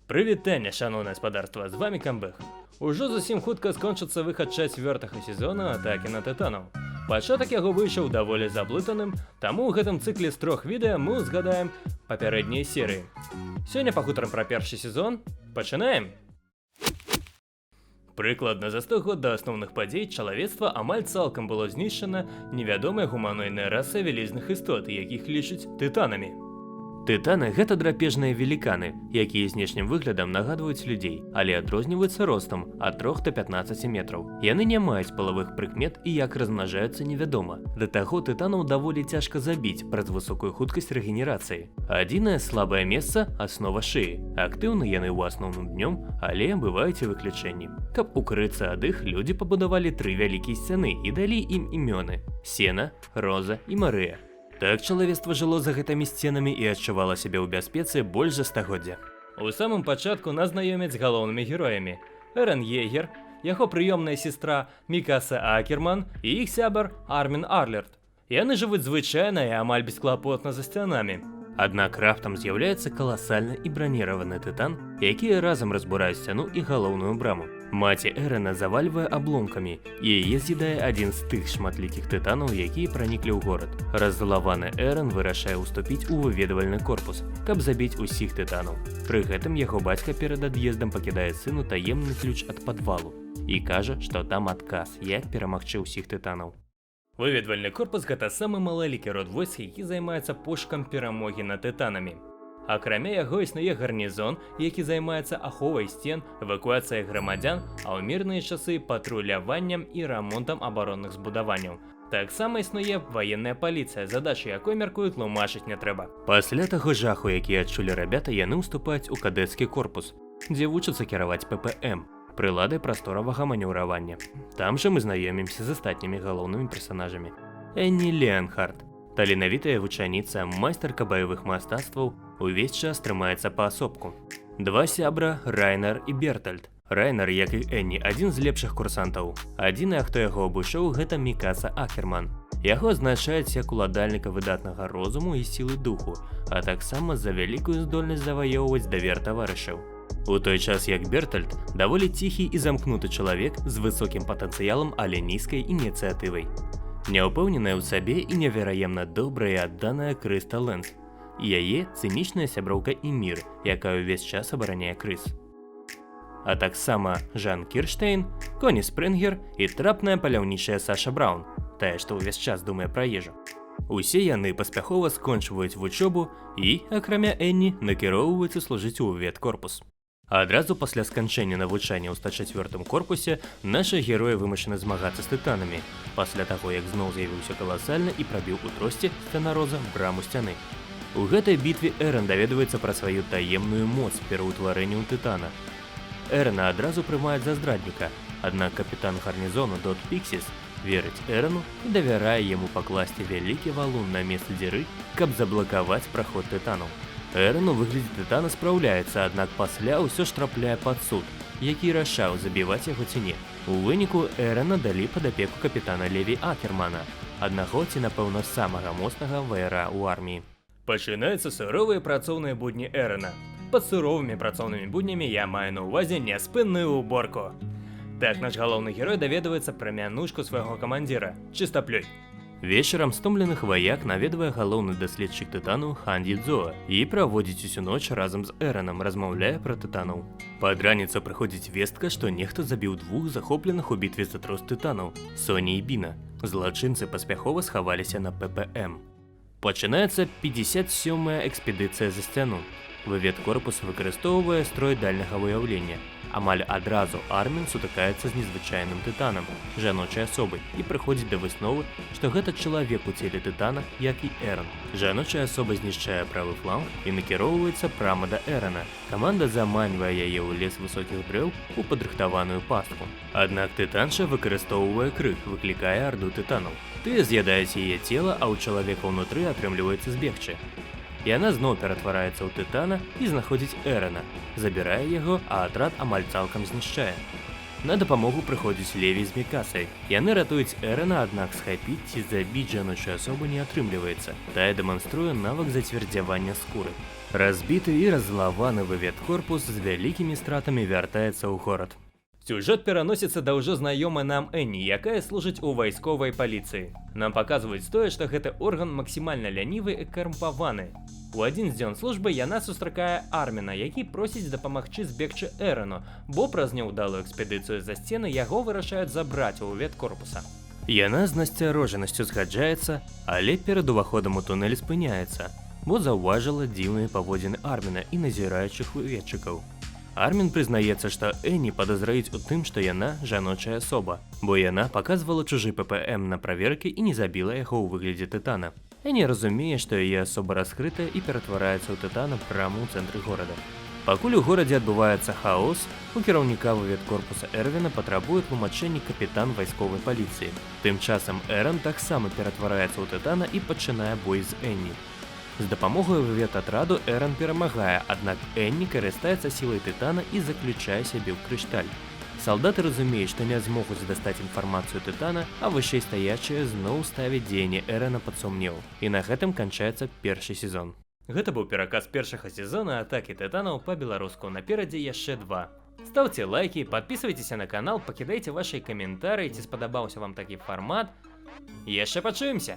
Прывітанне, шаноўнае гаспадарства, з вами Камбэх. Ужо зусім хутка скончыцца выхад чацвёртага сезона атакі на тытанаў. Пачатак яго выйшаў даволі заблытаным, таму ў гэтым цыкле з 3 відэа мы ўзгадаем папярэднія серыі. Сёння пагутарым пра першы сезон. Пачынаем! Прыкладна за 100 год да асноўных падзей чалавецтва амаль цалкам было знішчана невядомая гуманоідная раса вялізных істот, якіх лічаць тытанамі. Тытаны – гэта драпежныя веліканы, якія знешнім выглядам нагадваюць людзей, але адрозніваюцца ростам ад 3 до 15 метраў. Яны не маюць палавых прыкмет і як размнажаюцца невядома. Да таго, тытанаў даволі цяжка забіць праз высокую хуткасць рэгенерацыі. Адзінае слабае месца – аснова шыі. Актыўны яны ў асноўным днём, але бываюць і выключэнні. Каб укрыцца ад іх, людзі пабудавалі 3 вялікія сцяны і далі ім імёны – Сена, Роза і Марыя. Так чалавецтва жыло за гэтымі сценамі і адчувала сябе ў бяспецы больш за стагоддзя. У самым пачатку нас знаёмяць з галоўнымі героямі. Эрен Егер, яго прыёмная сестра Мікаса Акерман і іх сябар Армін Арлерт. Яны жывуць звычайна і амаль бесклапотна за сцянамі. Аднак раптам з'яўляецца каласальны і браніраваны тытан, якія разам разбураюць сцяну і галоўную браму. Маці Эрена завальвае абломкамі, і яе з'едае адзін з тых шматлікіх тытанаў, якія праніклі ў горад. Раззлаваны Эрен вырашае ўступіць у выведвальны корпус, каб забіць усіх тытанаў. Пры гэтым яго бацька перад ад'ездам пакідае сыну таемны ключ ад падвалу і кажа, што там адказ, як перамагчы ўсіх тытанаў. Выведвальны корпус – гэта самы малалікі род войск, які займаецца пошукам перамогі над тытанамі. Акрамя яго існуе гарнізон, які займаецца аховай сцен, эвакуацыяй грамадзян, а ў мірныя часы патруляваннем і рамонтам абаронных збудаванняў. Таксама існуе ваенная паліцыя, задачы якой, мяркую, тлумачыць не трэба. Пасля таго жаху, які адчулі рабята, яны ўступаюць у кадэцкі корпус, дзе вучацца кіраваць ППМ. Прыладай прасторавага манеўравання. Там жа мы знаёмімся з астатнімі галоўнымі персанажамі. Энні Леанхард, таленавітая вучаніца, майстарка баявых мастацтваў, увесь час трымаецца паасобку. Два сябра Райнер і Бертальд. Райнер, як і Энні, адзін з лепшых курсантаў. Адзіны, хто яго абышоў, гэта Мікаса Акерман. Яго азначаюць як уладальніка выдатнага розуму і сілы духу, а таксама за вялікую здольнасць заваёўваць давер таварышаў. У той час як Бертальд даволі ціхі і замкнуты чалавек з высокім патэнцыялам, але нізкай ініцыятывай. Няўпэўненая ў сабе і невераемна добрая і адданая Крыста Лэнс. І яе цынічная сяброўка Імір, якая ўвесь час абараняе Крыс. А таксама Жан Кірштейн, Коні Спрынгер і трапная паляўнічая Саша Браун, тая, што ўвесь час думае пра ежу. Усе яны паспяхова скончваюць вучобу і, акрамя Энні, накіроўваюцца служыць у веткорпус. Адразу пасля сканчэння навучання ў 104-м корпусе нашы героі вымушаны змагацца з тытанамі, пасля таго, як зноў з'явіўся каласальны і прабіў у тросце Сцена-Роза браму сцяны. У гэтай бітве Эрен даведваецца пра сваю таемную моц пераўтварэння ў тытана. Эрена адразу прымаюць за здрадніка, аднак капітан гарнізону Дот Піксіс верыць Эрену і давярае яму пакласці вялікі валун на месцы дзіры, каб заблакаваць праход тытанаў. Эрен у выглядзе тытана спраўляецца, аднак пасля ўсё ж трапляе пад суд, які рашаў забіваць яго ці не. У выніку Эрена далі пад апеку капітана Леві Акермана, аднаго ці, напэўна, самага моцнага ваяра ў арміі. Пачынаюцца суровыя працоўныя будні Эрена. Пад суровымі працоўнымі буднямі я маю на ўвазе няспынную уборку. Так наш галоўны герой даведваецца пра мянушку свайго камандзіра – Чыстаплёй. Вечарам стомленых ваяк наведвае галоўны даследчык тытану Ханді Дзоа і праводзіць усю ноч разам з Эренам, размаўляе пра тытанаў. Пад раніцу прыходзіць вестка, што нехта забіў 2 захопленых у бітве за трос тытанаў – Соні і Біна. Злачынцы паспяхова схаваліся на ППМ. Пачынаецца 57-я экспедыцыя за сцяну. Выведкорпус выкарыстоўвае строй дальняга выяўлення. Амаль адразу Армін сутыкаецца з незвычайным тытанам, жаночай асобай, і прыходзіць да высновы, што гэта чалавек у целе тытана, як і Эрен. Жаночая асоба знішчае правы фланг і накіроўваецца прама да Эрена. Каманда заманьвае яе ў лес высокіх дрэў у падрыхтаваную пастку. Аднак тытанша выкарыстоўвае крык, выклікае арду тытанаў. Тыя з'ядаюць яе цела, а ў чалавека ўнутры атрымліваецца збегчы. Яна зноў ператвараецца ў тытана і знаходзіць Эрена, забірае яго, а атрад амаль цалкам знішчае. На дапамогу прыходзіць Леві з Мікасай. Яны ратуюць Эрена, аднак схапіць ці забіць жаночую асобу не атрымліваецца. Тая дэманструе навык зацвердзявання скуры. Разбіты і раззлаваны выведкорпус з вялікімі стратамі вяртаецца ў горад. Сюжэт пераносіцца да ўжо знаёмай нам Энні, якая служыць у вайсковай паліцыі. Нам паказваюць тое, што гэты орган максімальна лянівы і карумпаваны. У адзін з дзён службы яна сустракае Арміна, які просіць дапамагчы збегчы Эрану, бо праз няўдалую экспедыцыю за сцены яго вырашаюць забраць у выведкорпуса. Яна з насцярожанасцю згаджаецца, але перад уваходам у тунэль спыняецца, бо заўважыла дзіўныя паводзіны Арміна і назіраючых выведчыкаў. Армін прызнаецца, што Энні падазраюць у тым, што яна жаночая асоба, бо яна паказвала чужы ППМ на праверкі і не забіла яго ў выглядзе тытана. Энні разумее, што яе асоба раскрытая і ператвараецца ў тытана прама ў цэнтры горада. Пакуль у горадзе адбываецца хаос, у кіраўніка выведкорпуса Эрвіна патрабуе тлумачэнні капітан вайсковай паліцыі. Тым часам Эран таксама ператвараецца ў тытана і пачынае бой з Энні. З дапамогай выведатраду Эран перамагае, аднак Энні карыстаецца сілай тытана і заключае сябе ў крышталь. Салдаты разумеюць, што не змогуць дастаць інфармацыю тытана, а вышэйстаячыя зноў ставяць дзеянне Эрана пад сумнеў. І на гэтым канчаецца першы сезон. Гэта быў пераказ першага сезона Атакі тытанаў па-беларуску, наперадзе яшчэ 2. Стаўце лайкі, падпісвайцеся на канал, пакідайце вашы каментарыі, ці спадабаўся вам такі фармат. Яшчэ пачуемся!